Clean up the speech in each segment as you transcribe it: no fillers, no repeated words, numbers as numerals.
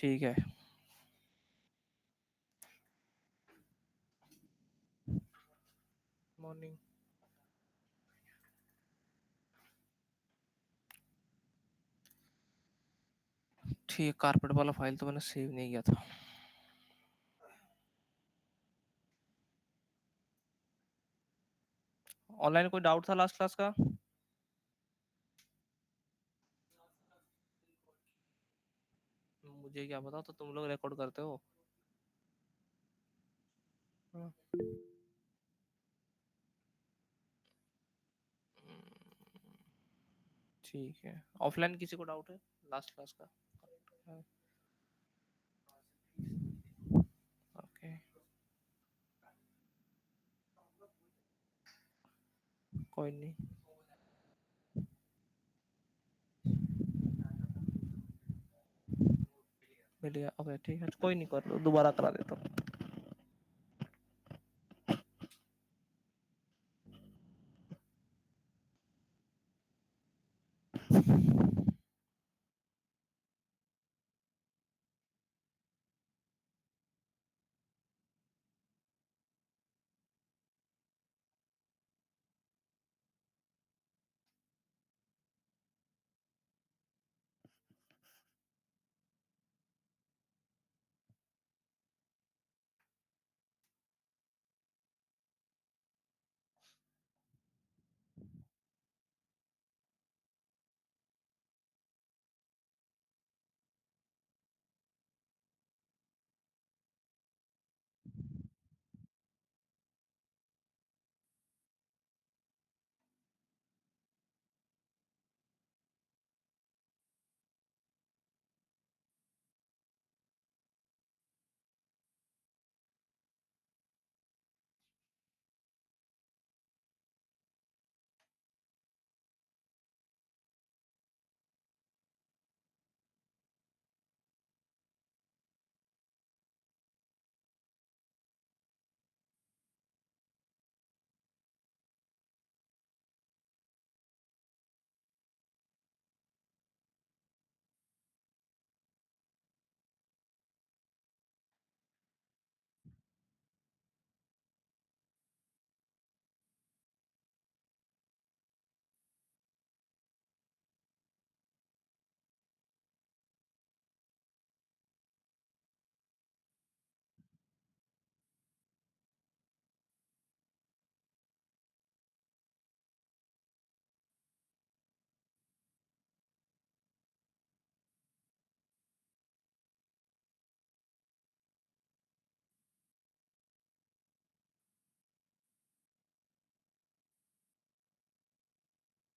ठीक है। मॉर्निंग। ठीक, कारपेट वाला फाइल तो मैंने सेव नहीं किया था। ऑनलाइन कोई डाउट था लास्ट क्लास का? मुझे क्या पता, तो तुम लोग रिकॉर्ड करते हो। हाँ। ठीक है। ऑफलाइन किसी को डाउट है लास्ट क्लास का? ओके। कोई नहीं, मिल गया। ओके ठीक है, कोई नहीं, कर लो, दोबारा करा देता हूँ।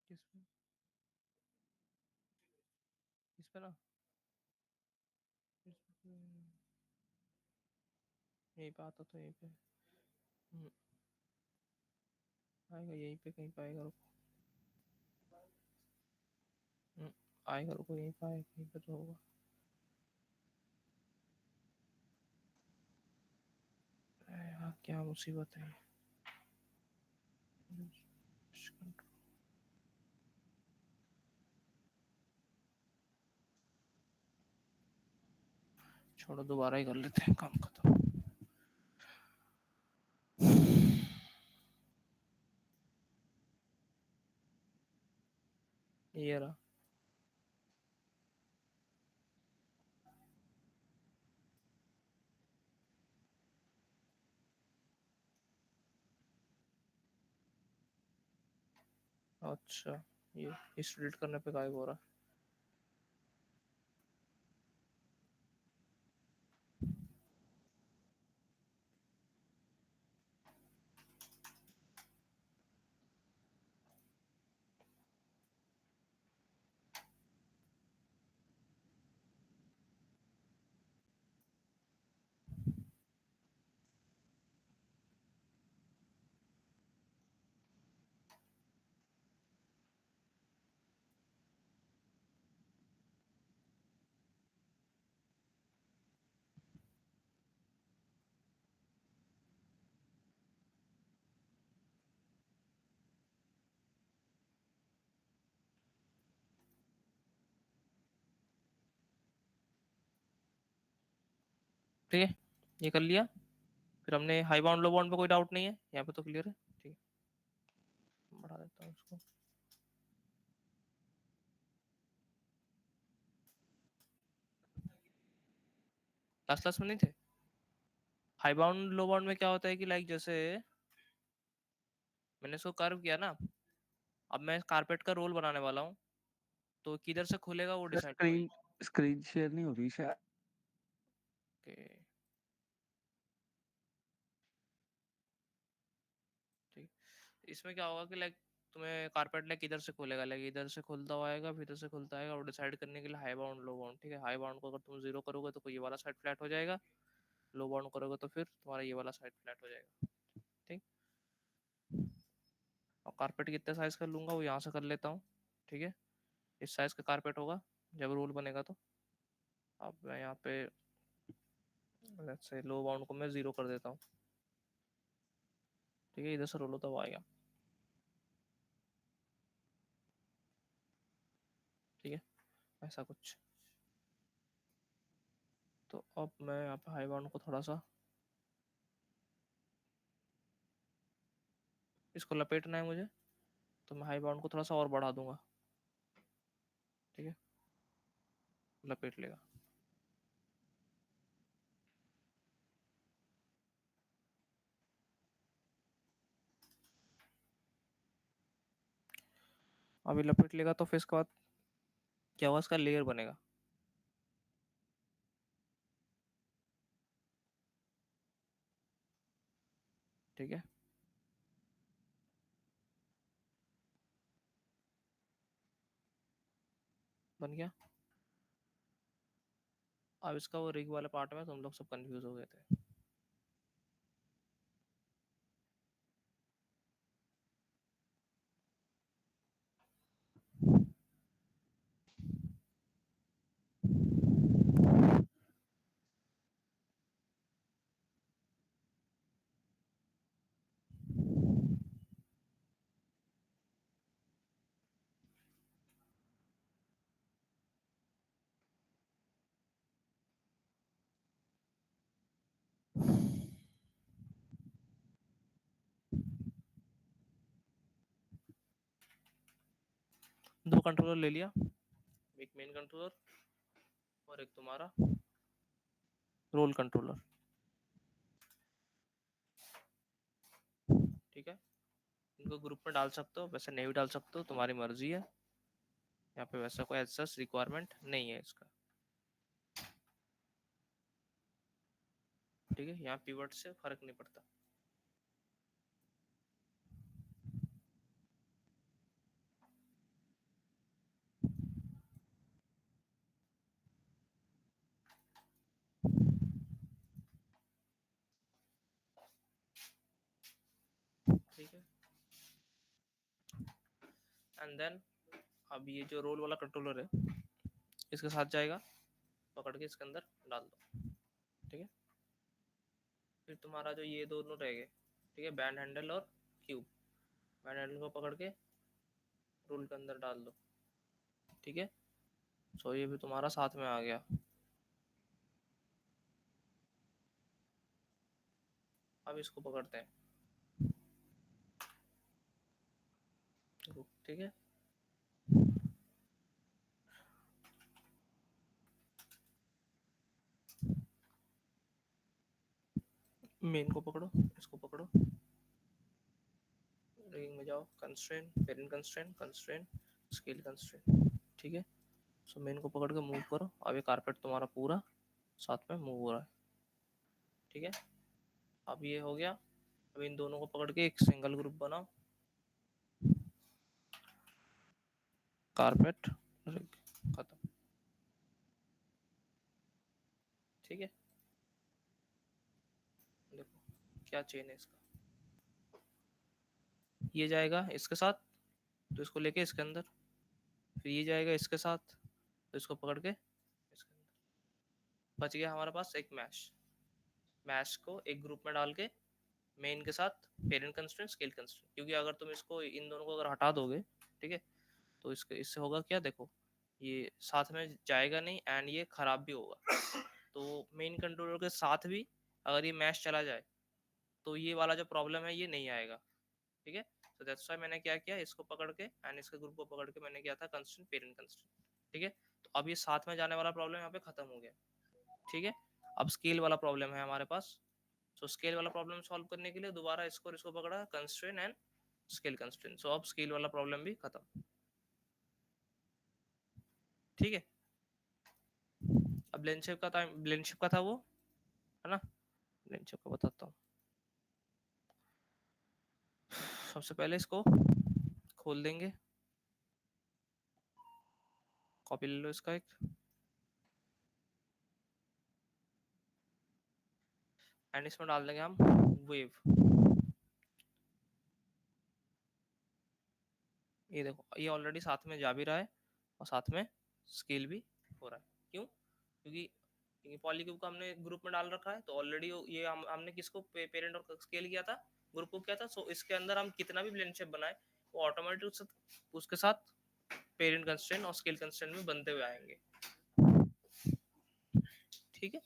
किस पे? इस पे ना, इस पे, यहीं पे आता तो यहीं पे। आएगा यहीं पे, कहीं पे आएगा, रुको। आएगा, रुको, यहीं पे आएगा, कहीं पे तो होगा। अरे यार, क्या मुसीबत है। छोड़ो, दोबारा ही कर लेते हैं, काम खत्म। ये रहा। अच्छा, ये इस डिलीट करने पे गायब हो रहा ठीक है, ये कर लिया। फिर हमने हाई बाउंड लो बाउंड पे कोई डाउट नहीं है, यहाँ पे तो क्लियर है। ठीक है, बढ़ा देता हूँ इसको। क्लास क्लास में नहीं थे। हाई बाउंड लो बाउंड में क्या होता है कि लाइक जैसे मैंने इसको कर्व किया ना, अब मैं कारपेट का रोल बनाने वाला हूँ, तो किधर से खुलेगा वो sir decide screen screen share नहीं हो रही शायद। करेगा। ठीक, इसमें क्या होगा कि लाइक तुम्हें कारपेट लाइक इधर से खुलेगा, लाइक इधर से खुलता हुआ आएगा, फिर इधर से खुलता आएगा, और डिसाइड करने के लिए हाई बाउंड लो बाउंड। ठीक है, हाई बाउंड को अगर तुम 0 करोगे तो ये वाला साइड फ्लैट हो जाएगा, लो बाउंड करोगे तो फिर तुम्हारा ये वाला साइड फ्लैट हो जाएगा। ठीक, और कारपेट कितने साइज का लूंगा वो यहाँ से कर लेता हूँ। ठीक है, इस साइज का कारपेट होगा जब रूल बनेगा तो। अब मैं यहाँ पे लेट्स से लो बाउंड को मैं 0 कर देता हूँ। ठीक है, इधर से रोल होता हुआ आएगा। ठीक है, ऐसा कुछ। तो अब मैं यहाँ पे हाई बाउंड को थोड़ा सा इसको लपेटना है मुझे, तो मैं हाई बाउंड को थोड़ा सा और बढ़ा दूंगा। ठीक है, लपेट लेगा। अभी लपेट लेगा तो फिर इसके बाद क्या होगा, इसका लेयर बनेगा। ठीक है, बन गया। अब इसका वो रिग वाले पार्ट में तुम लोग सब कंफ्यूज हो गए थे। दो कंट्रोलर ले लिया, एक मेन कंट्रोलर और एक तुम्हारा रोल कंट्रोलर। ठीक है, इनको ग्रुप में डाल सकते हो, वैसे नहीं भी डाल सकते हो, तुम्हारी मर्जी है। यहाँ पे वैसा कोई ऐसा रिक्वायरमेंट नहीं है इसका। ठीक है, यहाँ पिवट से फर्क नहीं पड़ता। ठीक है, एंड देन अब ये जो रोल वाला कंट्रोलर है इसके साथ जाएगा, पकड़ के इसके अंदर डाल दो। ठीक है, फिर तुम्हारा जो ये दोनों रह गए, ठीक है, बैंड हैंडल और क्यूब, बैंड हैंडल को पकड़ के रोल के अंदर डाल दो। ठीक है, सो ये भी तुम्हारा साथ में आ गया। अब इसको पकड़ते हैं। ठीक है, मेन को पकड़ो, इसको पकड़ो, रिंग में जाओ, constraint, parent constraint, constraint, scale constraint. ठीक है, सो मेन को पकड़ के मूव करो। अब ये कारपेट तुम्हारा पूरा साथ में मूव हो रहा है। ठीक है, अब ये हो गया। अब इन दोनों को पकड़ के एक सिंगल ग्रुप बनाओ, कारपेट रिग, खत्म। ठीक है, देखो क्या चेन है इसका, ये जाएगा इसके साथ तो इसको लेके इसके अंदर, फिर ये जाएगा इसके साथ तो इसको पकड़ के इसके अंदर। बच गया हमारे पास एक मैश। मैश को एक ग्रुप में डाल के मेन के साथ पेरेंट कंस्ट्रेंट, स्केल कंस्ट्रेंट, क्योंकि अगर तुम इसको इन दोनों को अगर हटा दोगे, ठीक है, तो इसके इससे होगा क्या, देखो ये साथ में जाएगा नहीं एंड ये खराब भी होगा। तो मेन कंट्रोलर के साथ भी अगर ये मैश चला जाए तो ये वाला जो प्रॉब्लम है ये नहीं आएगा, ठीक है। तो दैट्स व्हाई मैंने क्या किया, इसको पकड़ के एंड इसके ग्रुप को पकड़ के मैंने किया था कंस्ट्रेंट पेरेंट कंस्ट्रेंट, ठीक है। तो अब ये साथ में जाने वाला प्रॉब्लम यहाँ पे खत्म हो गया, ठीक है। अब स्केल वाला प्रॉब्लम है हमारे पास। सो स्केल वाला प्रॉब्लम सॉल्व करने के लिए दोबारा इसको और इसको पकड़ा, कंस्ट्रेंट एंड स्केल कंस्ट्रेंट। सो अब स्केल वाला प्रॉब्लम भी खत्म, ठीक है। अब ब्लेंड शेप का था वो, है ना। ब्लेंड शेप का बताता हूँ। सबसे पहले इसको खोल देंगे, कॉपी ले लो इसका एक, एंड इसमें डाल देंगे हम वेव। ये देखो ये ऑलरेडी साथ में जा भी रहा है और साथ में स्केल भी हो रहा है। क्यों? क्योंकि पॉलीक्यूब को हमने ग्रुप में डाल रखा है, तो ऑलरेडी ये हमने किसको पेरेंट और स्केल किया था, ग्रुप को किया था। सो इसके अंदर हम कितना भी ब्लेंड शेप बनाए वो ऑटोमेटिक उसके साथ पेरेंट कंस्ट्रेंट और स्केल कंस्ट्रेंट में बनते हुए आएंगे, ठीक है।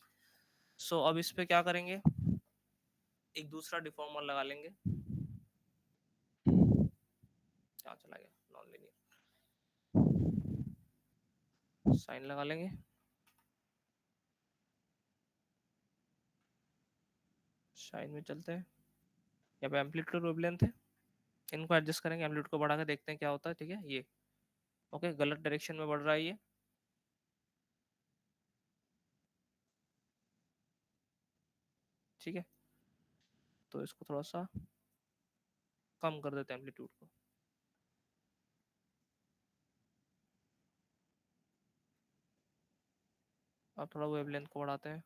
सो अब इस पे क्या करेंगे, एक दूसरा डिफॉर्मर लगा लेंगे। क्या चला गया, नॉन लीनियर साइन लगा लेंगे। साइन में चलते हैं, यहाँ पे एम्पलीट्यूड वेवलेंथ है, इनको एडजस्ट करेंगे, एम्पलीट्यूड को बढ़ा के देखते हैं क्या होता है, ठीक है। ये ओके, गलत डायरेक्शन में बढ़ रहा है ये, ठीक है। तो इसको थोड़ा सा कम कर देते हैं एम्पलीट्यूड को। अब थोड़ा वेवलेंथ को बढ़ाते हैं,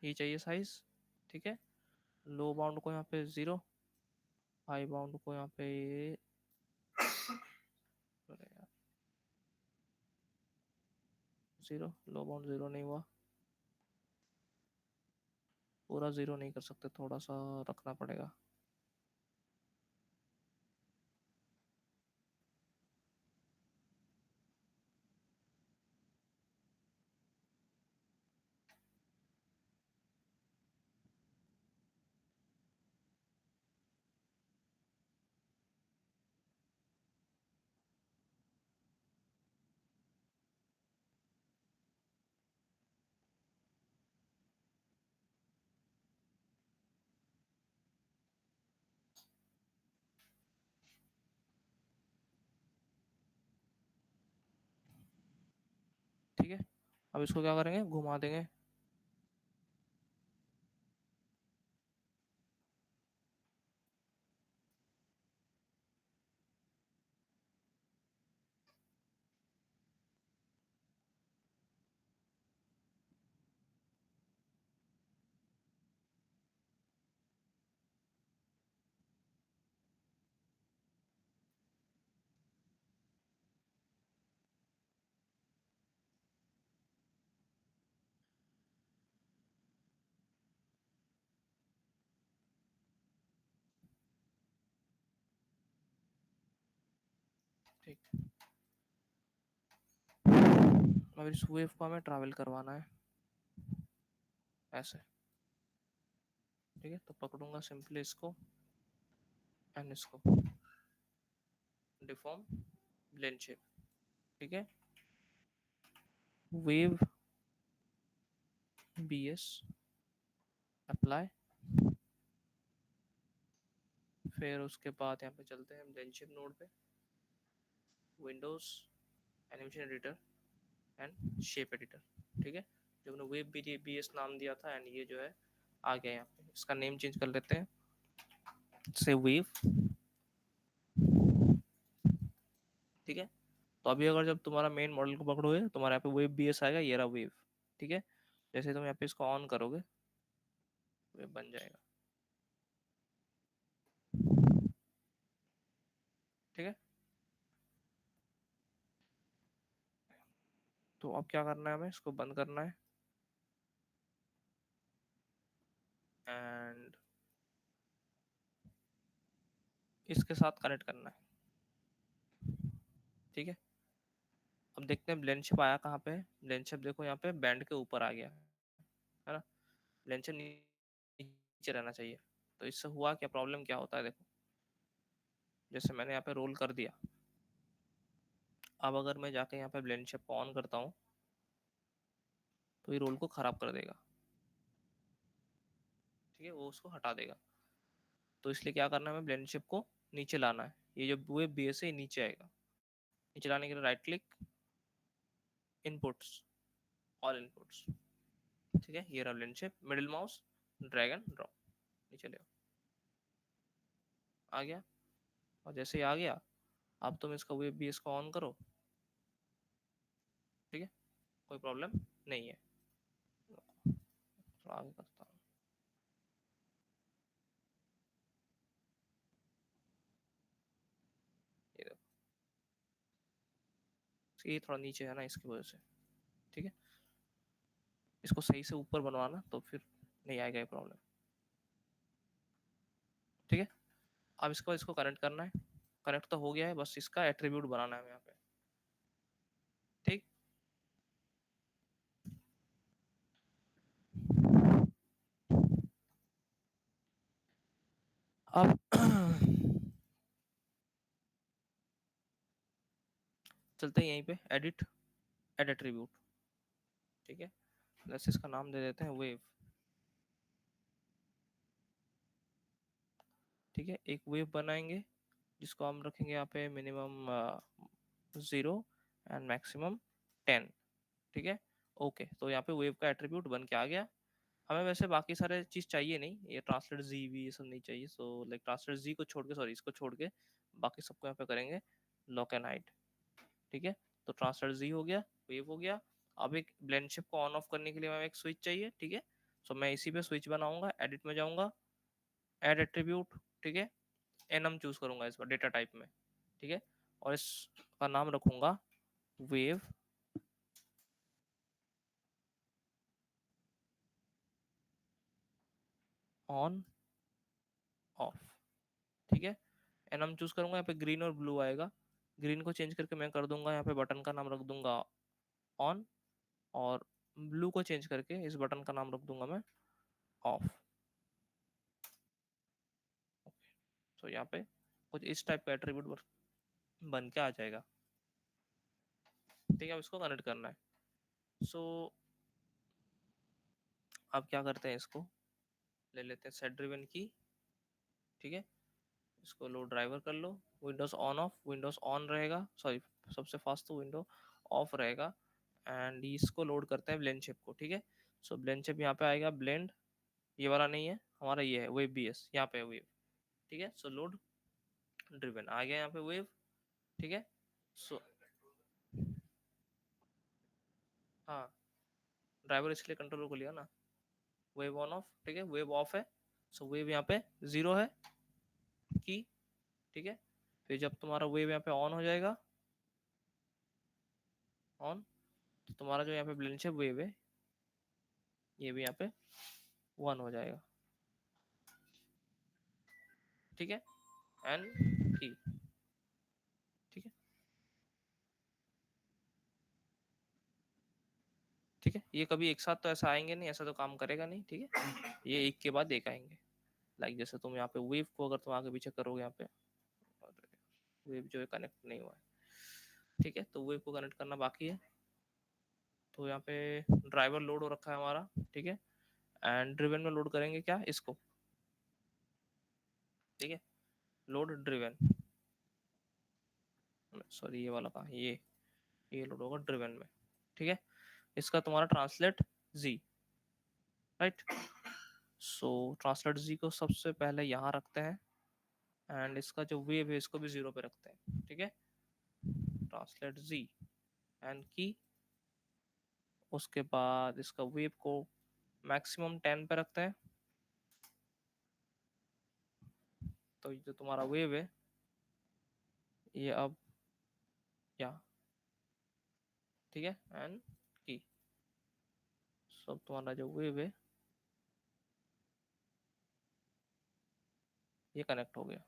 ये चाहिए साइज, ठीक है। लो बाउंड को यहाँ पे 0, हाई बाउंड को यहाँ पे 0, लो बाउंड 0 नहीं हुआ, पूरा 0 नहीं कर सकते, थोड़ा सा रखना पड़ेगा। ठीक है, अब इसको क्या करेंगे, घुमा देंगे। ठीक, अब इस वेव को हमें ट्रैवल करवाना है ऐसे, ठीक है। तो पकड़ूंगा सिंपली इसको एंड इसको, डिफॉर्म ब्लेंड शेप, ठीक है। वेव BS अप्लाई, फिर उसके बाद यहाँ पे चलते हैं ब्लेंड शेप नोड पे, Windows, animation editor and shape editor, ठीक है। जो हमने वेब BS नाम दिया था एंड ये जो है आ गया यहाँ पे, इसका नेम चेंज कर लेते हैं से वेव, ठीक है। तो अभी अगर जब तुम्हारा मेन मॉडल को पकड़ोगे तुम्हारे यहाँ पे वेब BS आएगा, ये रहा वेव, ठीक है। जैसे तुम यहाँ पे इसको ऑन करोगे वेब बन जाएगा, ठीक है। तो अब क्या करना है, हमें इसको बंद करना है एंड इसके साथ कनेक्ट करना है, ठीक है। अब देखते हैं ब्लेंड शेप आया कहाँ पे है। ब्लेंड शेप देखो यहाँ पे बैंड के ऊपर आ गया है ना। ब्लेंड शेप नीचे रहना चाहिए। तो इससे हुआ क्या, प्रॉब्लम क्या होता है देखो, जैसे मैंने यहाँ पे रोल कर दिया, अब अगर मैं जाके यहाँ पे ब्लेंड शेप को ऑन करता हूँ तो ये रोल को खराब कर देगा। ठीक है, वो उसको हटा देगा। तो इसलिए क्या करना है, हमें ब्लेंड शेप को नीचे लाना है। ये जो वो बेस है नीचे आएगा। नीचे लाने के लिए right click, inputs, all inputs. ठीक है, ये रहा blend shape, middle mouse, drag and drop, नीचे ले आ गया। और जैसे ही आ गया, अब तुम इसका वेब बेस को ऑन करो। ठीक है, कोई प्रॉब्लम नहीं है। थोड़ा आगे करता हूँ, ये देखो, ये थोड़ा नीचे है ना इसकी वजह से। ठीक है, इसको सही से ऊपर बनवाना तो फिर नहीं आएगा ये प्रॉब्लम। ठीक है, अब इसको इसको कनेक्ट करना है। कनेक्ट तो हो गया है, बस इसका एट्रीब्यूट बनाना है यहाँ पे। ठीक, अब चलते हैं यहीं पे, एडिट, एड एट्रीब्यूट। ठीक है, जैसे इसका नाम दे देते हैं वेव। ठीक है, एक वेव बनाएंगे जिसको हम रखेंगे यहाँ पे मिनिमम 0 एंड मैक्सिमम 10। ठीक है, ओके, तो यहाँ पे वेव का एट्रीब्यूट बन के आ गया। हमें वैसे बाकी सारे चीज चाहिए नहीं, ये ट्रांसलेट जी भी ये सब नहीं चाहिए। सो लाइक ट्रांसलेट जी को छोड़ के, सॉरी इसको छोड़ के बाकी सबको यहाँ पे करेंगे लॉक एंड हाइड। ठीक है, तो ट्रांसलेट जी हो गया, वेव हो गया। अब एक ब्लेंड शेप को ऑन ऑफ करने के लिए हमें एक स्विच चाहिए। ठीक है, सो मैं इसी पे स्विच बनाऊंगा, एडिट में जाऊंगा, एड एट्रीब्यूट। ठीक है, एनम चूज करूंगा इस बार डेटा टाइप में। ठीक है, और इसका नाम रखूंगा वेव ऑन ऑफ। ठीक है, एनम चूज करूंगा, यहाँ पे ग्रीन और ब्लू आएगा। ग्रीन को चेंज करके मैं कर दूंगा यहाँ पे बटन का नाम रख दूंगा ऑन, और ब्लू को चेंज करके इस बटन का नाम रख दूंगा मैं ऑफ। तो यहाँ पे कुछ इस टाइप का एट्रीब्यूट बन के आ जाएगा। ठीक है, अब इसको कनेक्ट करना है। सो अब क्या करते हैं, इसको ले लेते हैं सेट ड्रिवन की। ठीक है, इसको लो ड्राइवर कर लो, Windows on off, Windows on रहेगा, सॉरी सबसे फास्ट तो विंडो ऑफ रहेगा। एंड इसको लोड करते हैं ब्लेंड शेप को। ठीक है, सो ब्लेंड शेप यहाँ पे आएगा, ब्लेंड ये वाला नहीं है हमारा, ये है वेव बी एस, यहाँ पे वेव। ठीक है, सो लोड ड्रिवन आ गया यहाँ पे वेव। ठीक है, सो हाँ, ड्राइवर इसलिए कंट्रोलर को लिया ना, वेव ऑन ऑफ। ठीक है, वेव ऑफ है, सो वेव यहाँ पे 0 है की। ठीक है, फिर जब तुम्हारा वेव यहाँ पे ऑन हो जाएगा, ऑन, तो तुम्हारा जो यहाँ पे ब्लेंड शेप वेव है ये भी यहाँ पे 1 हो जाएगा। ठीक है, एंड की। ठीक है, ठीक है, ये कभी एक साथ तो ऐसा आएंगे नहीं, ऐसा तो काम करेगा नहीं। ठीक है, ये एक के बाद एक आएंगे। लाइक जैसे तुम यहाँ पे वेव को अगर तुम आगे पीछे करोगे यहाँ पे, वेव जो है कनेक्ट नहीं हुआ है। ठीक है, तो वेव को कनेक्ट करना बाकी है। तो यहाँ पे ड्राइवर लोड हो रखा है हमारा। ठीक है, एंड ड्रिवन में लोड करेंगे क्या, इसको। ठीक है, लोड ड्रिवन, सॉरी ये वाला कहाँ, ये लोड होगा ड्रिवन में। ठीक है, इसका तुम्हारा ट्रांसलेट जी, राइट। सो ट्रांसलेट जी को सबसे पहले यहाँ रखते हैं, एंड इसका जो वेव है इसको भी 0 पे रखते हैं। ठीक है, ट्रांसलेट जी एंड की। उसके बाद इसका वेव को मैक्सिमम 10 पे रखते हैं। तो जो तुम्हारा वेव है ये अब यहाँ, ठीक है, एंड की। सब तुम्हारा जो वेव है ये कनेक्ट हो गया।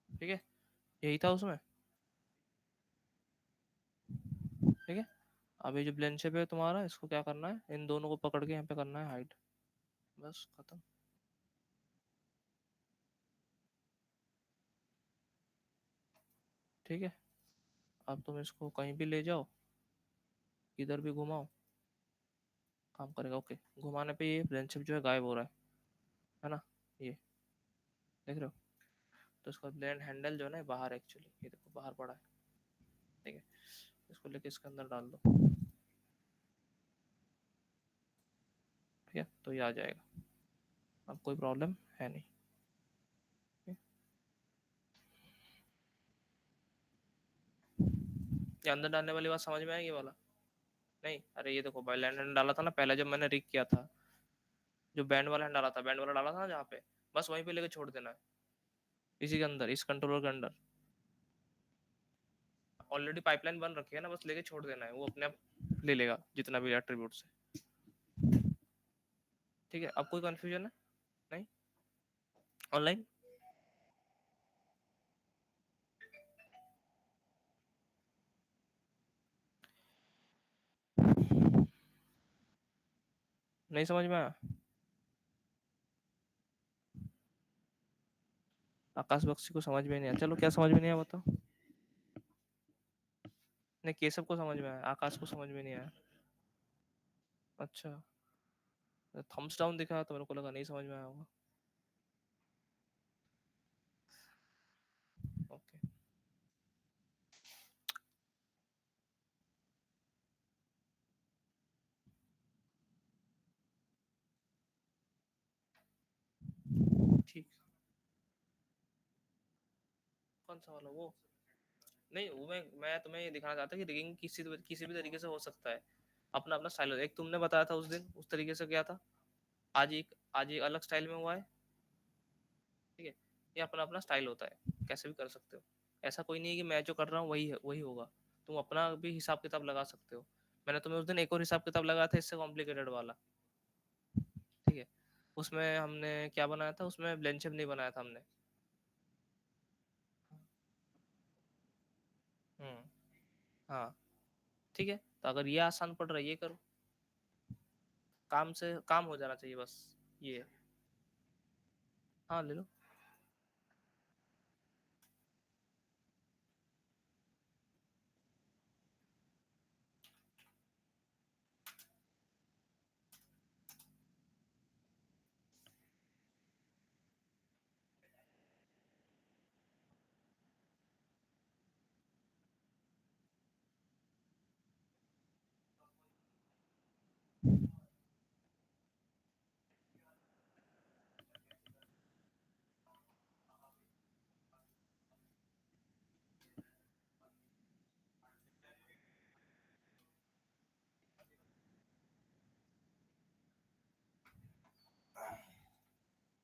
ठीक है, यही था उसमें। ठीक है, अब ये जो ब्लेंड शेप है तुम्हारा, इसको क्या करना है, इन दोनों को पकड़ के यहाँ पे करना है हाइड, बस खत्म। ठीक है, अब तुम इसको कहीं भी ले जाओ, इधर भी घुमाओ, काम करेगा। ओके, घुमाने पे ये ब्लेंड शेप जो है गायब हो रहा है ना, ये देख रहे हो। तो इसका ब्लेंड हैंडल जो है ना बाहर, एक्चुअली ये देखो बाहर पड़ा है। ठीक है, इसको लेके इसके अंदर डाल दो। ठीक है, तो ये आ जाएगा, अब कोई प्रॉब्लम है नहीं। ठीक है? ये अंदर डालने वाली बात समझ में आएगी वाला? नहीं, अरे ये देखो भाई, लैंड डाला था ना पहले जब मैंने रिग किया था, जो बैंड वाला हैंड डाला था, बैंड वाला डाला था ना जहाँ पे, बस वहीं पे लेके छोड़ देना है, इसी के अंदर, इस कंट्रोलर के अंदर। ऑलरेडी पाइपलाइन बन रखी है ना, बस लेके छोड़ देना है, वो अपने आप ले लेगा जितना भी एट्रीब्यूट से। ठीक है, अब कोई कंफ्यूजन है? नहीं? ऑनलाइन? नहीं समझ में आया? आकाश बख्शी को समझ में नहीं आया, चलो क्या समझ में नहीं आया बताओ। नहीं, केशव को समझ में आया, आकाश को समझ में नहीं आया। अच्छा, थम्स डाउन दिखा तो मेरे को लगा नहीं समझ में आया होगा। ओके, ठीक। कौन सा वाला वो? नहीं, वो मैं तुम्हें ये दिखाना चाहता कि रिगिंग किसी भी तरीके से हो सकता है, अपना अपना स्टाइल होता है। एक तुमने बताया था उस दिन, उस तरीके से क्या था, आज एक अलग स्टाइल में हुआ है। ठीक है, ये अपना अपना स्टाइल होता है, कैसे भी कर सकते हो। ऐसा कोई नहीं है कि मैं जो कर रहा हूँ वही होगा, तुम अपना भी हिसाब किताब लगा सकते हो। मैंने तुम्हें उस दिन एक और हिसाब किताब लगाया था, इससे कॉम्प्लिकेटेड वाला। ठीक है, उसमें हमने क्या बनाया था, उसमें ब्लेंड शेप नहीं बनाया था हमने। हम्म, हाँ। ठीक है, तो अगर ये आसान पड़ रहा है, ये करो, काम से काम हो जाना चाहिए बस, ये। हाँ, ले लो।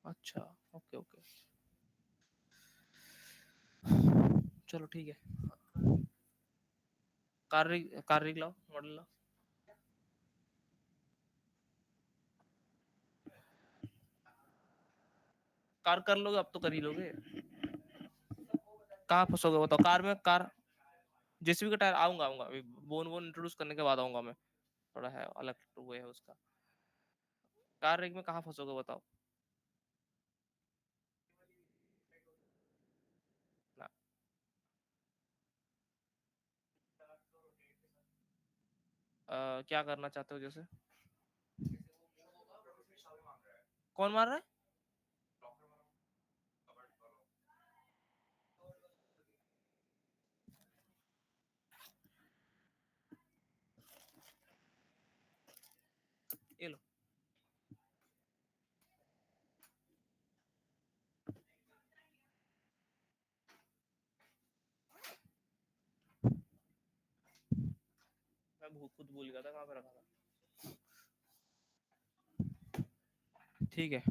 अच्छा, ओके ओके, चलो ठीक है। कार रिग लाओ, मॉडल लाओ। कार कर लोगे, अब तो कर ही लोगे। कहाँ फंसोगे बताओ कार में, कार जेसीबी का टायर, आऊंगा आऊंगा अभी, बोन बोन इंट्रोड्यूस करने के बाद आऊंगा मैं, थोड़ा है अलग वो है उसका। कार रिग में कहाँ फंसोगे बताओ ना। क्या करना चाहते हो जैसे? कौन मार रहा है? ये लो। मैं खुद भूल गया था कहाँ पे रखा था। ठीक है,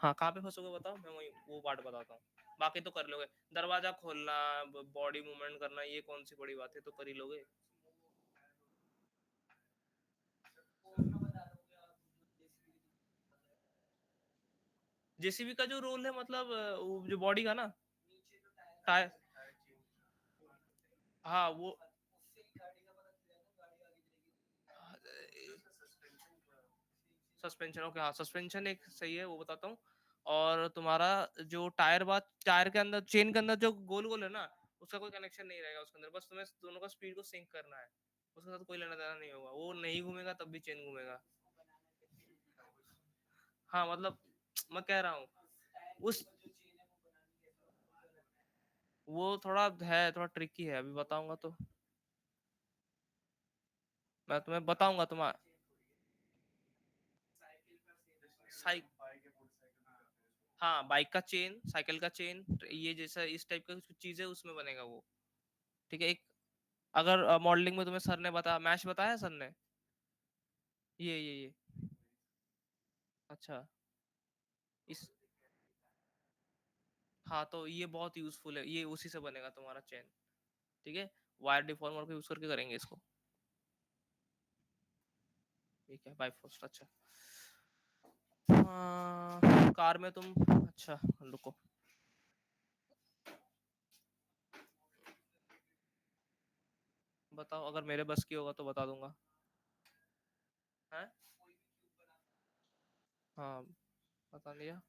हाँ कहाँ पे फंसोगे बताओ, मैं वही वो पार्ट बताता हूँ, बाकी तो कर लोगे। दरवाजा खोलना, बॉडी मूवमेंट करना, ये कौन सी बड़ी बात है, तो कर ही लोगे। जेसीबी का जो रोल है मतलब वो जो बॉडी का ना टायर, हाँ वो सस्पेंशन, ओके हाँ सस्पेंशन एक सही है, वो बताता हूँ। और तुम्हारा जो टायर, बात टायर के अंदर चेन के अंदर जो गोल गोल है ना, उसका कोई कनेक्शन नहीं रहेगा उसके अंदर, बस तुम्हें दोनों का स्पीड को सिंक करना है, उसके साथ कोई लेना देना नहीं होगा, वो नहीं घूमेगा तब भी चेन घूमेगा। हाँ मतलब मैं कह रहा हूँ उस, वो थोड़ा है, थोड़ा ट्रिकी है, अभी बताऊंगा तो, मैं तुम्हें बताऊंगा तुम्हारा। साइक हाँ बाइक का चेन, साइकिल का चेन, ये जैसा इस टाइप का कुछ चीज है उसमें बनेगा वो। ठीक है, एक अगर मॉडलिंग में तुम्हें सर ने बताया, मैश बताया सर ने, ये अच्छा इस, हाँ तो ये बहुत यूजफुल है, ये उसी से बनेगा तुम्हारा चेन। ठीक है, वायर डिफॉर्मर को यूज करके करेंगे इसको। ठीक है बाई फोर्स, अच्छा कार में तुम, अच्छा रुको, बताओ अगर मेरे बस की होगा तो बता दूंगा। है हाँ बता दिया।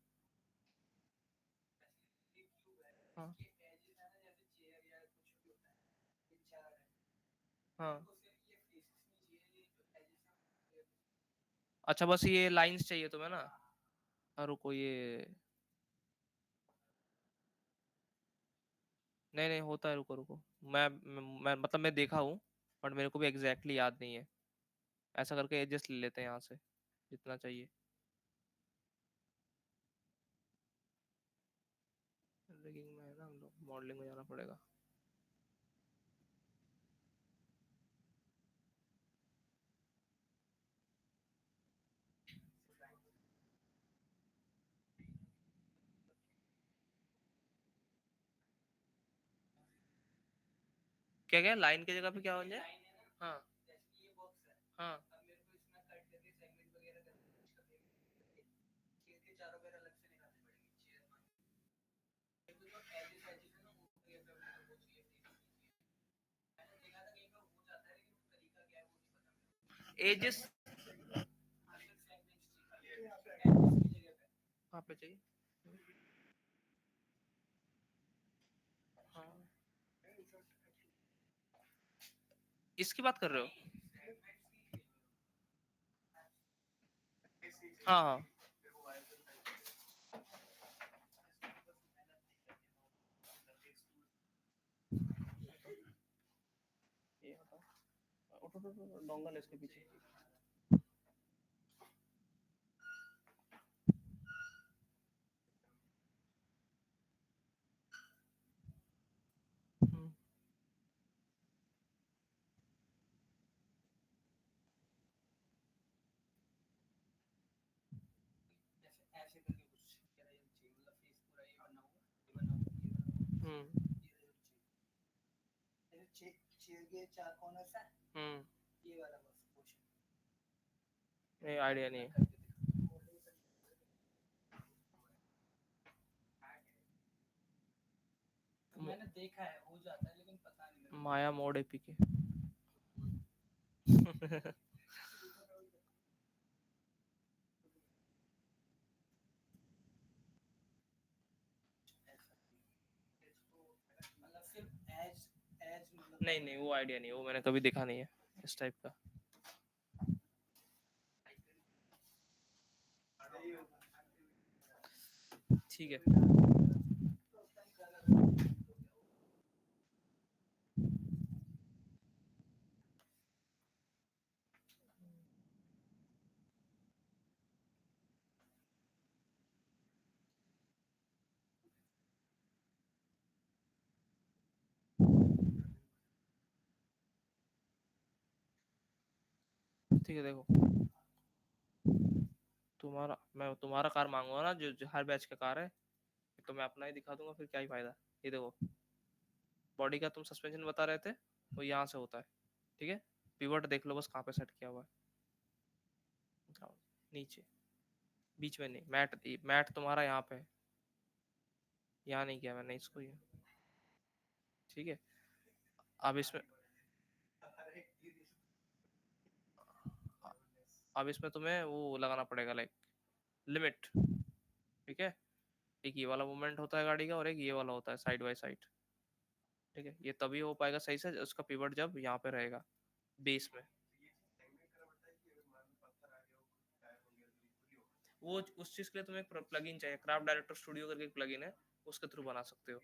हाँ हाँ, अच्छा बस ये लाइंस चाहिए तुम्हें ना, रुको ये, नहीं नहीं होता है, रुको रुको, मैं मतलब मैं देखा हूँ, बट मेरे को भी एग्जैक्टली याद नहीं है। ऐसा करके एडजस्ट ले लेते हैं यहाँ से जितना चाहिए। रिगिंग में है ना, हम लोग मॉडलिंग में जाना पड़ेगा। क्या क्या लाइन की जगह पे क्या हो जाए, हाँ हाँ एजेस कहाँ पे चाहिए, हाँ इसकी बात कर रहे हो, हाँ हाँ ये हटाओ, डोंगल इसके पीछे। हम्म, हम्म हम्म, नहीं आइडिया नहीं है। मैंने देखा है हो जाता है लेकिन पता नहीं, माया मोड एपीके नहीं नहीं वो आइडिया नहीं, वो मैंने कभी देखा नहीं है इस टाइप का। ठीक है, ठीक है देखो, तुम्हारा मैं तुम्हारा कार मांगूंगा ना, जो हर बैच का कार है, तो मैं अपना ही दिखा दूंगा, फिर क्या ही फायदा। ये देखो, बॉडी का तुम सस्पेंशन बता रहे थे, वो यहाँ से होता है। ठीक है, पिवट देख लो बस कहाँ पे सेट किया हुआ है, नीचे बीच में नहीं, मैट मैट तुम्हारा यहाँ पे, यहाँ नहीं किया मैंने इसको ये, ठीक है। अब इसमें अब इसमें तुम्हें वो लगाना पड़ेगा, लाइक लिमिट, ठीक है। एक ये वाला मूवमेंट होता है गाड़ी का, और एक ये वाला होता है साइड बाय साइड, ठीक है। ये तभी हो पाएगा सही से उसका पिवट जब यहाँ पे रहेगा बेस में। वो उस चीज के लिए तुम्हें एक प्लगइन चाहिए, क्राफ्ट डायरेक्टर स्टूडियो करके एक प्लगइन है, उसके थ्रू बना सकते हो।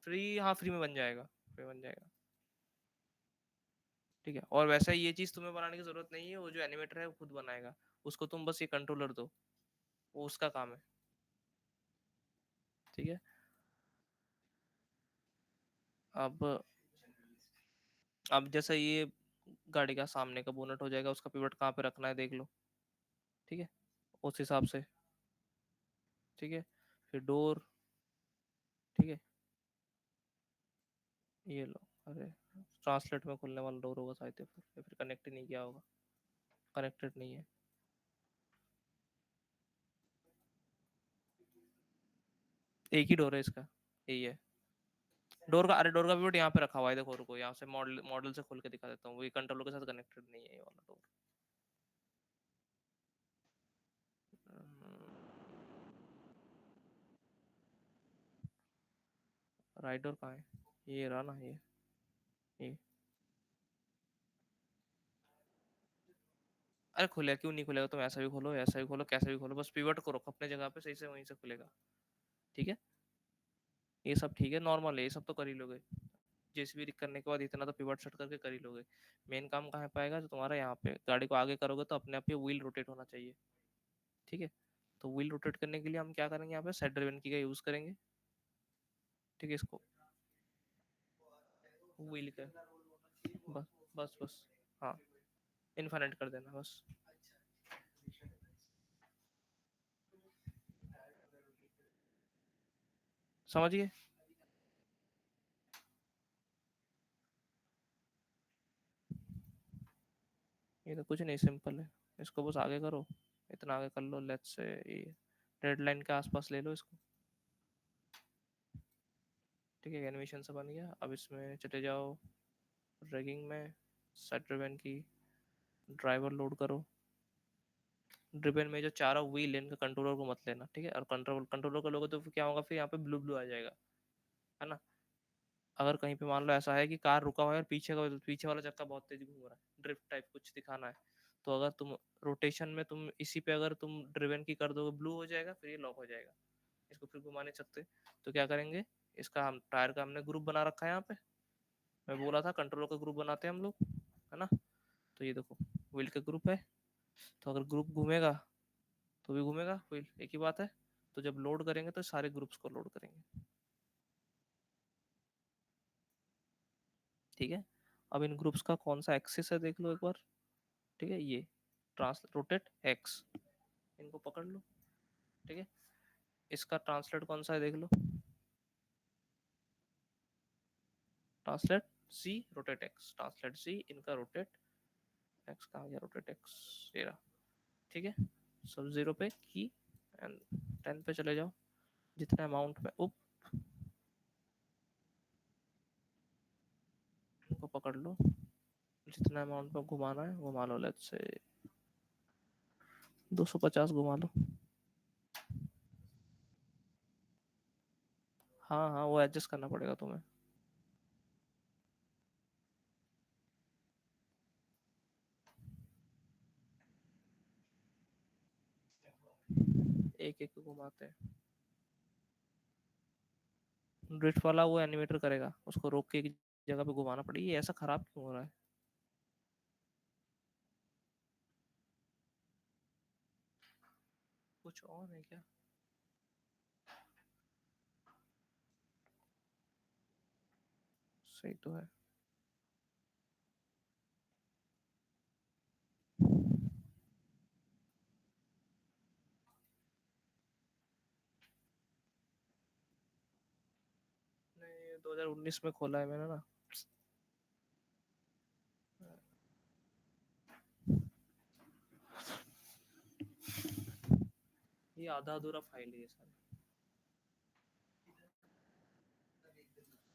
फ्री, हाँ फ्री में बन जाएगा, फ्री बन जाएगा, ठीक है। और वैसे ये चीज तुम्हें बनाने की जरूरत नहीं है, वो जो एनिमेटर है वो खुद बनाएगा, उसको तुम बस ये कंट्रोलर दो, वो उसका काम है, ठीक है। अब जैसे ये गाड़ी का सामने का बोनट हो जाएगा, उसका पिवट कहाँ पे रखना है देख लो, ठीक है, उस हिसाब से, ठीक है। फिर डोर, ठीक है, ये लो, अरे ट्रांसलेट में खुलने वाला डोर होगा शायद, फिर कनेक्ट ही नहीं किया होगा, कनेक्टेड नहीं है। एक ही डोर है इसका, यही है डोर का। अरे डोर का पिवट यहाँ पे रखा हुआ है, देखो रुको, यहाँ से मॉडल मॉडल से खोल के दिखा देता हूँ, वही कंट्रोलर के साथ कनेक्टेड नहीं है ये वाला डोर। राइट डोर कहाँ है, ये रहा ना, ये अरे खुलेगा क्यों नहीं खुलेगा, तुम ऐसा भी खोलो, ऐसा भी खोलो, कैसे भी खोलो, बस पिवट को रखो अपने जगह पे सही से, वहीं से खुलेगा, ठीक है। ये सब ठीक है, नॉर्मल है, ये सब तो कर ही लोगे, जेसीबी करने के बाद इतना तो पिवट सेट करके कर ही लोगे। मेन काम कहाँ पाएगा, जो तुम्हारा यहाँ पे गाड़ी को आगे करोगे तो अपने आप ये व्हील रोटेट होना चाहिए, ठीक है। तो व्हील रोटेट करने के लिए हम क्या करेंगे, यहाँ पे सेट ड्रिवन की का यूज करेंगे, ठीक है। इसको व्हील का, बस बस बस, हाँ इनफाइनाइट कर देना बस। समझिए, ये तो कुछ नहीं, सिंपल है। इसको बस आगे करो, इतना आगे कर लो, लेट्स से ये रेड लाइन के आसपास ले लो इसको, ठीक है। एनिमेशन से बन गया। अब इसमें चले जाओ रैगिंग में, सेट ड्रिवन की, ड्राइवर लोड करो। ड्रिवन में जो चारों व्हील है, इनका कंट्रोलर को मत लेना, ठीक है। और कंट्रोलर को लोगे तो फिर क्या होगा, फिर यहाँ पे ब्लू ब्लू आ जाएगा, है ना। अगर कहीं पे मान लो ऐसा है कि कार रुका हुआ है और पीछे वाला चक्का बहुत तेज घूम रहा है, ड्रिफ्ट टाइप कुछ दिखाना है, तो अगर तुम रोटेशन में तुम इसी पे अगर तुम ड्रिवन की कर दोगे, ब्लू हो जाएगा, फिर ये लॉक हो जाएगा, इसको फिर घुमा नहीं सकते। तो क्या करेंगे, इसका हम टायर का हमने ग्रुप बना रखा है यहाँ पे, मैं बोला था कंट्रोलर का ग्रुप बनाते हैं हम लोग, है ना। तो ये देखो व्हील का ग्रुप है, तो अगर ग्रुप घूमेगा तो भी घूमेगा व्हील, एक ही बात है। तो जब लोड करेंगे तो सारे ग्रुप्स को लोड करेंगे, ठीक है। अब इन ग्रुप्स का कौन सा एक्सिस है देख लो एक बार, ठीक है। ये ट्रांस रोटेट एक्स, इनको पकड़ लो, ठीक है। इसका ट्रांसलेट कौन सा है देख लो, ट्रांसलेट सी रोटेट एक्स, ट्रांसलेट सी, इनका रोटेट एक्स, कहाँ गया रोटेट एक्स, ये रहा, ठीक है। सब जीरो पे की, एंड 10 पे चले जाओ, जितना अमाउंट में उप, इनको पकड़ लो, जितना अमाउंट में घुमाना है घुमा लो, लेट्स से 250 घुमा लो। हाँ हाँ, वो एडजस्ट करना पड़ेगा तुम्हें, एक एक घुमाते हैं। ड्रिफ्ट वाला वो एनिमेटर करेगा, उसको रोक के एक जगह पे घुमाना पड़ेगा। ये ऐसा खराब क्यों हो रहा है, कुछ और है क्या। सही तो है। नहीं 2019 में खोला है मैंने ना। ये आधा अधूरा फाइल है ये सारा।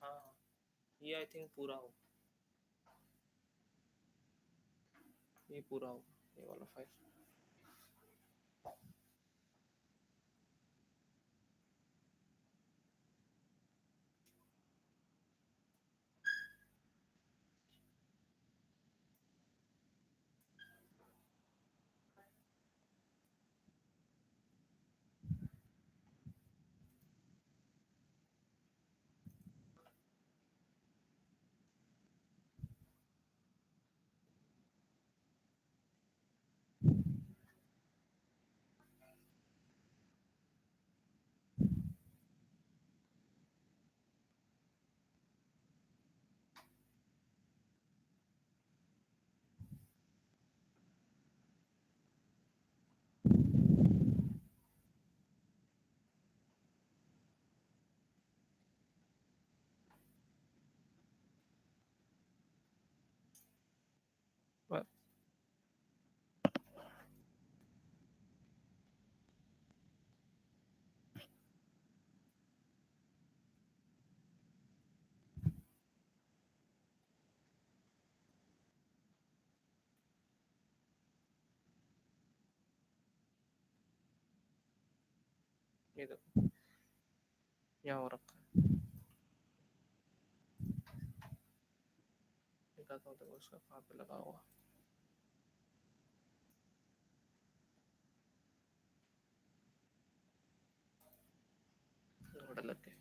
हाँ ये आई थिंक पूरा हो, ये पूरा हो, ये वाला फाइल। बस, ये देखो यहाँ हो रखा है, दिखाता हूँ देखो उसका कहाँ पे लगा हुआ। थोड़ा लग गया।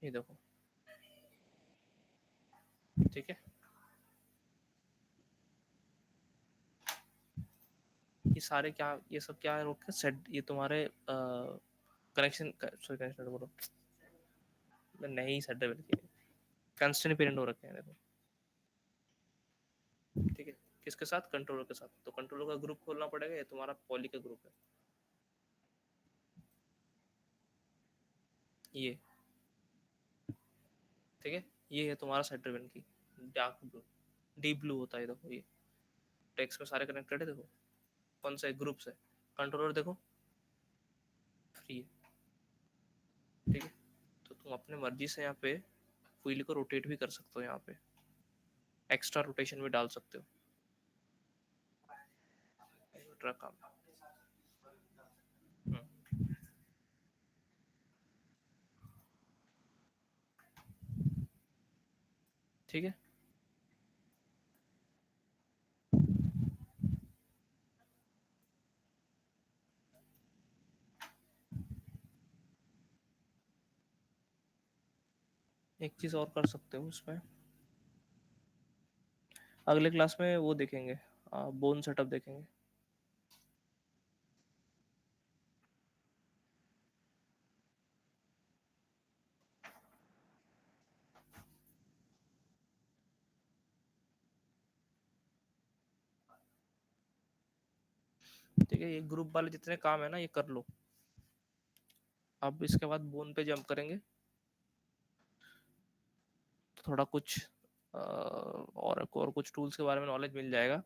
ये देखो, ठीक है। ये सारे क्या, ये सब क्या रोक के सेट, ये तुम्हारे कनेक्शन, सॉरी कनेक्शन बोलो, नहीं सेट है बल्कि कंस्टेंट पेरेंट हो रखे हैं देखो, ठीक है। किसके साथ, कंट्रोलर के साथ। तो कंट्रोलर का ग्रुप खोलना पड़ेगा, ये तुम्हारा पॉली का ग्रुप है, ये ठीक है। ये है तुम्हारा सेट ड्रिवन की डार्क ब्लू, डीप ब्लू होता है देखो, ये टेक्स्ट में सारे कनेक्टेड है देखो, कौन सा ग्रुप से। कंट्रोलर देखो फ्री है, ठीक है। तो तुम अपने मर्जी से यहाँ पे व्हील को रोटेट भी कर सकते हो, यहाँ पे एक्स्ट्रा रोटेशन भी डाल सकते हो, ट्रक काम। ठीक है। एक चीज और कर सकते हो उसमें, अगले क्लास में वो देखेंगे, बोन सेटअप देखेंगे। ठीक है, ये ग्रुप वाले जितने काम है ना ये कर लो। अब इसके बाद बोन पे जंप करेंगे, तो थोड़ा कुछ और कुछ टूल्स के बारे में नॉलेज मिल जाएगा।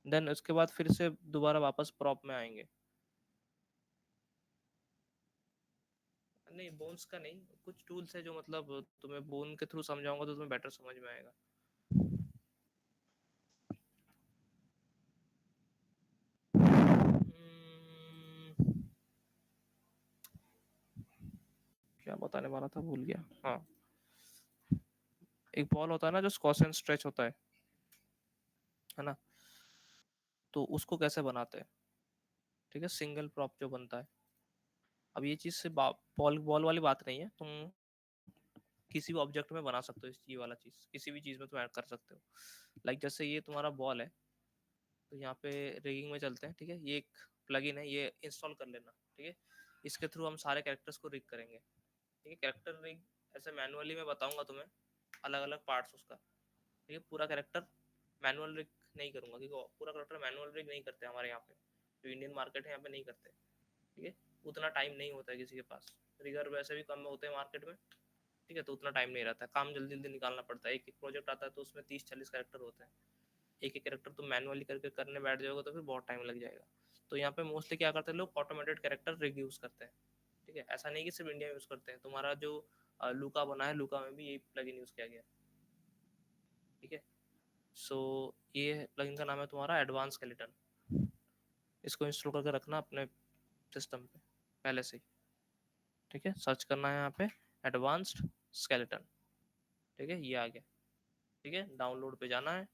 देन उसके बाद फिर से दोबारा वापस प्रॉप में आएंगे। नहीं बोन्स का नहीं, कुछ टूल्स है जो मतलब तुम्हें बोन के थ्रू समझाऊंगा तो तुम्हें बेटर समझ में आएगा। क्या बताने वाला था भूल गया। हाँ, एक बॉल होता है ना जो स्क्वॉश एंड स्ट्रेच होता है ना, तो उसको कैसे बनाते हैं, ठीक है, सिंगल प्रॉप जो बनता है। अब ये चीज से बॉल बॉल वाली बात नहीं है, तुम किसी भी ऑब्जेक्ट में बना सकते हो इस ये वाला चीज, किसी भी चीज में तुम ऐड कर सकते हो। लाइक जैसे ये तुम्हारा बॉल है, तो यहाँ पे रिगिंग में चलते हैं, ठीक है। ये एक प्लगइन है, ये इंस्टॉल कर लेना, ठीक है। इसके थ्रू हम सारे कैरेक्टर्स को रिग करेंगे, ठीक है। कैरेक्टर रिग ऐसे मैनुअली मैं बताऊंगा तुम्हें, अलग अलग पार्ट्स उसका, ठीक है। पूरा कैरेक्टर मैनुअल रिग नहीं करूंगा, क्योंकि पूरा कैरेक्टर मैनुअल रिग नहीं करते हमारे यहाँ पे, जो इंडियन मार्केट है यहाँ पे नहीं करते, ठीक है। उतना टाइम नहीं होता है किसी के पास, रिगर वैसे भी कम होते हैं मार्केट में, ठीक है, तो उतना टाइम नहीं रहता है, काम जल्दी जल्दी निकालना पड़ता है। एक एक प्रोजेक्ट आता है तो उसमें 30-40 कैरेक्टर होते हैं, एक एक कैरेक्टर तुम मैनुअली करके करने बैठ जाओगे तो फिर बहुत टाइम लग जाएगा। तो यहाँ पे मोस्टली क्या करते हैं लोग, ऑटोमेटेड कैरेक्टर रिग यूज़ करते हैं, ठीक है। ऐसा नहीं कि सिर्फ इंडिया में यूज़ करते हैं, तुम्हारा जो लूका बना है, लूका में भी यही प्लगइन यूज़ किया गया, ठीक है। सो ये प्लगइन का नाम है तुम्हारा एडवांस स्केलेटन। इसको इंस्टॉल करके रखना अपने सिस्टम पे पहले से ही, ठीक है। सर्च करना है यहाँ पे एडवांस्ड स्केलेटन, ठीक है, ये आ गया, ठीक है। डाउनलोड पे जाना है,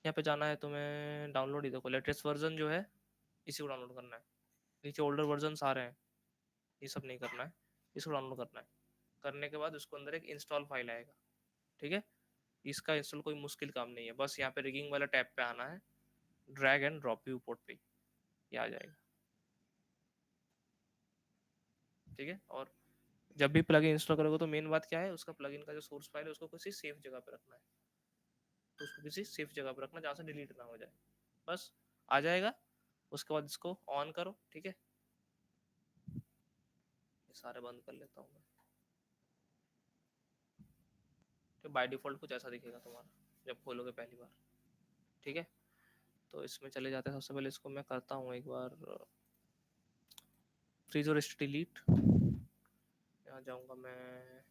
यहाँ पे जाना है तुम्हें, डाउनलोड ही देखो, लेटेस्ट वर्जन जो है इसी को डाउनलोड करना है, नीचे ओल्डर वर्जन सारे हैं, ये सब नहीं करना है, इसको डाउनलोड करना है। करने के बाद उसको अंदर एक इंस्टॉल फाइल आएगा, ठीक है। इसका इंस्टॉल कोई मुश्किल काम नहीं है, बस यहाँ पे रिगिंग वाला टैब पे आना है, drag and drop view port पे ये आ जाएगा, ठीक है। और जब भी प्लगइन इंस्टॉल करोगे तो मेन बात क्या है, उसका प्लगइन का जो सोर्स फाइल है उसको किसी सेफ जगह पे रखना है, तो उसको किसी सेफ जगह पे रखना जहाँ से डिलीट ना हो जाए, बस आ जाएगा। उसके बाद इसको ऑन करो, ठीक है। ये सारे बंद कर लेता हूँ मैं, तो बाय डिफॉल्ट कुछ ऐसा दिखेगा तुम्हारा जब खोलोगे पहली बार, ठीक है। तो इसमें चले जाते हैं, सबसे पहले इसको मैं करता हूँ एक बार फ्रीज और डिलीट, यहाँ जाऊँगा मैं,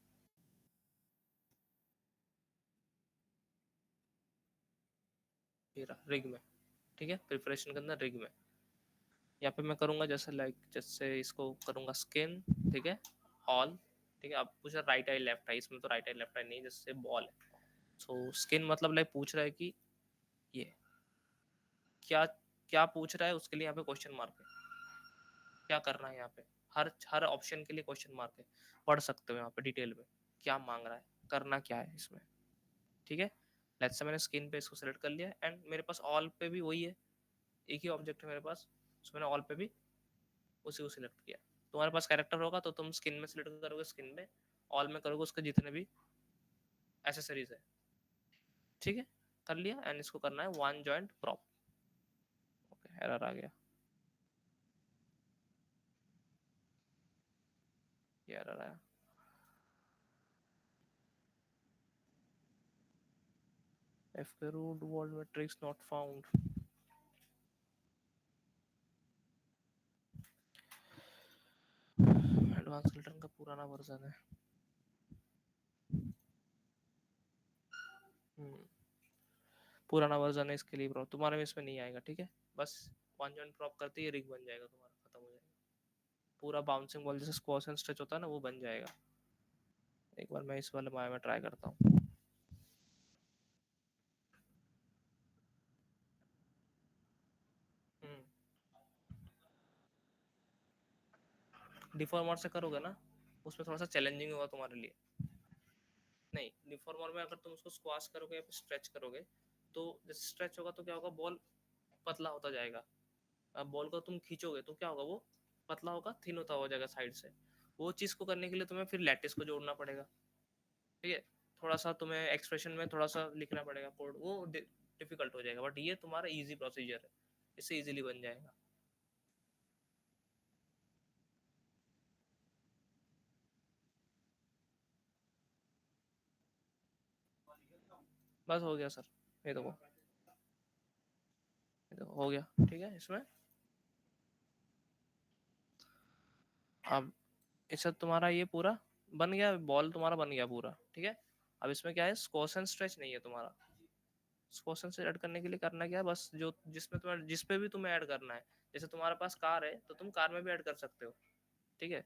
रिग में, ठीक है, प्रिपरेशन के अंदर रिग में, यहाँ पे मैं करूँगा जैसे लाइक जैसे इसको करूँगा स्किन, ठीक है, ऑल, ठीक है। अब पूछ रहा राइट आई लेफ्ट आई, इसमें तो राइट आई लेफ्ट आई नहीं, जैसे बॉल है, सो स्किन मतलब लाइक पूछ रहा है कि ये क्या क्या पूछ रहा है, उसके लिए यहाँ पे क्वेश्चन मार्क है, क्या करना है यहाँ पे, हर हर ऑप्शन के लिए क्वेश्चन मार्क है, पढ़ सकते हो यहाँ पे डिटेल में क्या मांग रहा है, करना क्या है इसमें, ठीक है। लेट्स से मैंने स्किन पे इसको सेलेक्ट कर लिया एंड मेरे पास ऑल पे भी वही है, एक ही ऑब्जेक्ट है मेरे पास, तो मैंने ऑल पे भी उसी को सिलेक्ट किया। तुम्हारे पास कैरेक्टर होगा तो तुम स्किन में सिलेक्ट करोगे स्किन में, ऑल में करोगे उसके जितने भी एसेसरीज है, ठीक है। कर लिया एंड इसको करना है one joint prop, okay, error आ गया, ये एरर आया, FK root world matrix not found, advance filter का पुराना वर्जन है, पुराना वर्जन है, इसके लिए प्रॉप तुम्हारे में इसमें नहीं आएगा, ठीक है। बस वन जॉइंट प्रॉप करते ही रिग बन जाएगा तुम्हारा, खत्म हो जाएगा, पूरा बाउंसिंग बॉल जैसे स्क्वॉश एंड स्ट्रेच होता है ना, वो बन जाएगा। एक बार मैं इस वाले माया में ट्राई करता हूँ, डिफॉर्मर से करोगे ना, उसमें थोड़ा सा चैलेंजिंग होगा तुम्हारे लिए। नहीं, डिफॉर्मर में अगर तुम उसको स्क्वाश करोगे या स्ट्रेच करोगे, तो जैसे स्ट्रेच होगा तो क्या होगा, बॉल पतला होता जाएगा, अब बॉल को तुम खींचोगे तो क्या होगा, वो पतला होगा, थिन होता हो जाएगा साइड से। वो चीज़ को करने के लिए तुम्हें फिर लैटिस को जोड़ना पड़ेगा, ठीक है। थोड़ा सा तुम्हें एक्सप्रेशन में थोड़ा सा लिखना पड़ेगा कोड, वो डिफिकल्ट हो जाएगा, बट ये तुम्हारा इजी प्रोसीजर है, इससे इजीली बन जाएगा। बस हो गया सर, ये देखो हो गया, ठीक है। इसमें अब इससे तुम्हारा ये पूरा बन गया, बॉल तुम्हारा बन गया पूरा, ठीक है। अब इसमें क्या है, स्क्वॉश एंड स्ट्रेच नहीं है तुम्हारा, स्क्वॉश एंड स्ट्रेच ऐड करने के लिए करना क्या है, बस जो जिसमें तुम्हें जिस पे भी तुम्हें ऐड करना है, जैसे तुम्हारे पास कार है तो तुम कार में भी ऐड कर सकते हो, ठीक है।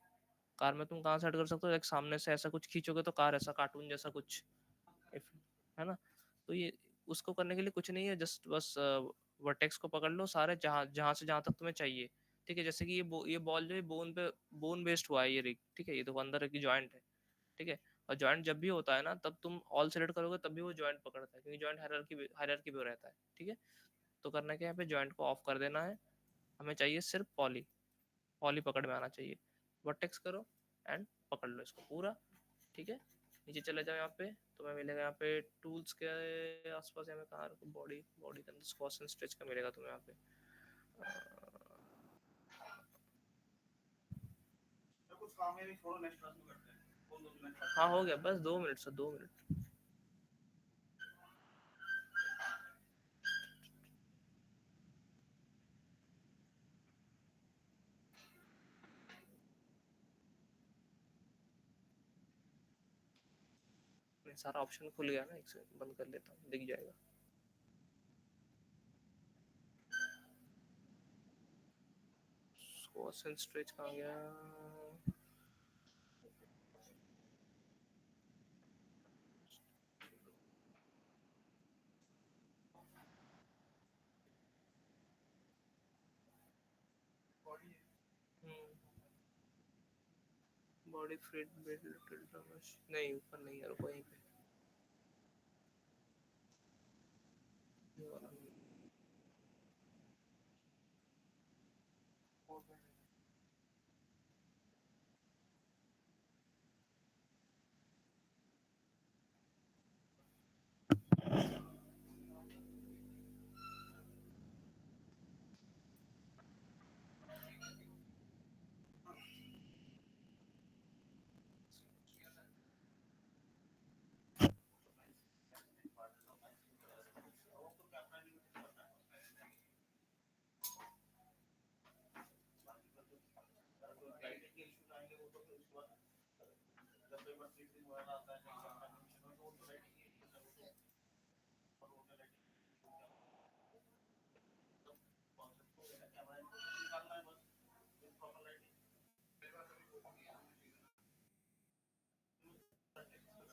कार में तुम कहाँ से ऐड कर सकते हो, एक सामने से ऐसा कुछ खींचोगे तो कार ऐसा कार्टून जैसा कुछ, है ना। तो ये उसको करने के लिए कुछ नहीं है, जस्ट बस वर्टेक्स को पकड़ लो सारे, जहाँ जहाँ से जहाँ तक तुम्हें चाहिए, ठीक है। जैसे कि ये बॉल जो है बोन बेस्ड हुआ है ये रिग, ठीक है, ये तो अंदर की जॉइंट है, ठीक है। और जॉइंट जब भी होता है ना, तब तुम ऑल सेलेक्ट करोगे तब भी वो जॉइंट पकड़ता है, क्योंकि जॉइंट हायरार्की पे रहता है, ठीक है। तो करना क्या है, यहाँ पे जॉइंट को ऑफ कर देना है, हमें चाहिए सिर्फ पॉली, पॉली पकड़ में आना चाहिए, वर्टेक्स करो एंड पकड़ लो इसको पूरा, ठीक है। नीचे चले जाओ, यहाँ पे तुम्हें मिलेगा, यहाँ पे टूल्स के आसपास, यहाँ पे कहाँ बॉडी बॉडी के अंदर स्क्वॉश एंड स्ट्रेच का मिलेगा तुम्हें यहाँ पे, हाँ हो गया, बस 2 मिनट से 2 मिनट। सारा ऑप्शन खुल गया ना, एक से बंद कर लेता हूँ, दिख जाएगा। स्क्वाश एंड स्ट्रेच कहाँ गया? बॉडी फिट नहीं, ऊपर नहीं है, रुको यहीं पे। ये वाला नहीं।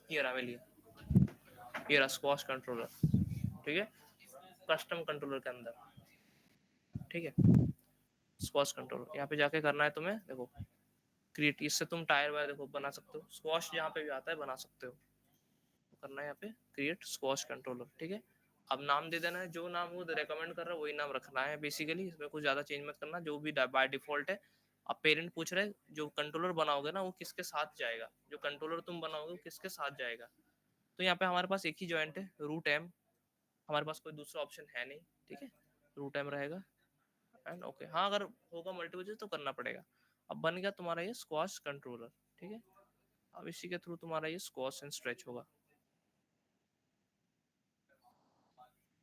ये रहा, मैं लिया। ये रहा स्क्वाश कंट्रोलर, ठीक है, कस्टम कंट्रोलर के अंदर, ठीक है। स्क्वाश कंट्रोलर यहाँ पे जाके करना है तुम्हें, देखो क्रिएट, इससे तुम टायर वायर देखो बना सकते हो, स्क्वाश जहाँ पे भी आता है बना सकते हो। तो करना है यहाँ पे क्रिएट स्क्वाश कंट्रोलर, ठीक है। अब नाम दे देना है, जो नाम वो रेकमेंड कर रहा है वही नाम रखना है बेसिकली, इसमें कुछ ज्यादा चेंज मत करना, जो भी बाय डिफॉल्ट है। अब पेरेंट पूछ रहे जो कंट्रोलर बनाओगे ना वो किसके साथ जाएगा, जो कंट्रोलर तुम बनाओगे वो किसके साथ जाएगा। तो यहाँ पे हमारे पास एक ही जॉइंट है, रूट एम, हमारे पास कोई दूसरा ऑप्शन है नहीं, ठीक है, रूट एम रहेगा। एंड ओके, हाँ अगर होगा मल्टीपल तो करना पड़ेगा। अब बन गया तुम्हारा ये स्क्वाश कंट्रोलर, ठीक है। अब इसी के थ्रू तुम्हारा ये स्क्वाश एंड स्ट्रेच होगा,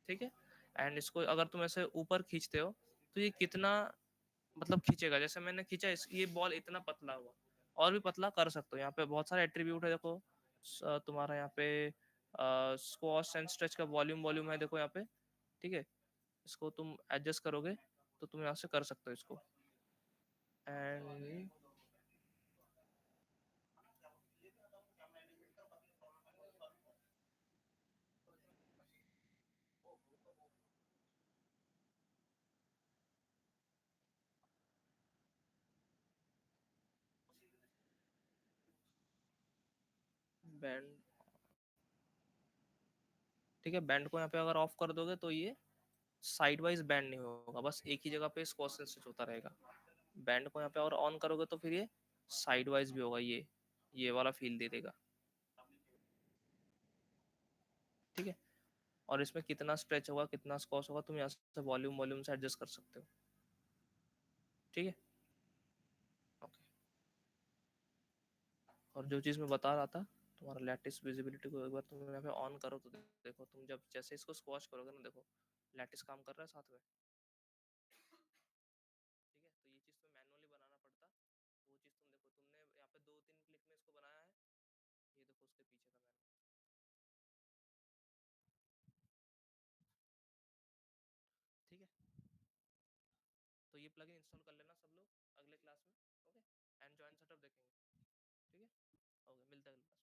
ठीक है। एंड इसको अगर तुम ऐसे ऊपर खींचते हो तो ये कितना मतलब खींचेगा, जैसे मैंने खींचा ये बॉल इतना पतला हुआ, और भी पतला कर सकते हो। यहाँ पे बहुत सारे एट्रीब्यूट है, देखो तुम्हारा यहाँ पे स्क्वाश एंड स्ट्रेच का वॉल्यूम वॉल्यूम है, देखो यहाँ पे, ठीक है। इसको तुम एडजस्ट करोगे तो तुम यहाँ से कर सकते हो इसको। एंड बैंड, ठीक है, बैंड को यहाँ पे अगर ऑफ कर दोगे तो ये साइड वाइज बैंड नहीं होगा, बस एक ही जगह पे स्क्वाश एंड स्ट्रेच होता रहेगा। बैंड को यहाँ पे और ऑन करोगे तो फिर ये साइड वाइज भी होगा, ये वाला फील दे देगा, ठीक है। और इसमें कितना स्ट्रेच होगा कितना स्क्वाश होगा तुम यहाँ से वॉल्यूम वॉल्यूम से एडजस्ट कर सकते हो, ठीक है, ओके। और जो चीज़ मैं बता रहा था, तुम्हारा लैटिस विजिबिलिटी को एक बार तुम यहाँ पे ऑन करो तो देखो, तुम जब जैसे इसको स्क्वाश करोगे ना, देखो लैटिस काम कर रहा है साथ में, ठीक है। तो ये चीज़ तुम्हें मैनुअली बनाना पड़ता, वो चीज़ तुम देखो, तुमने यहाँ पे 2-3 क्लिक में इसको बनाया है, ये देखो उसके पीछे का मैनुअल, ठीक है। तो ये प्लगइन इंस्टॉल कर लेना सब लोग अगले क्लास में, ओके। एंड जॉइन सेटअप देखेंगे, ठीक है, ओके, मिलता है।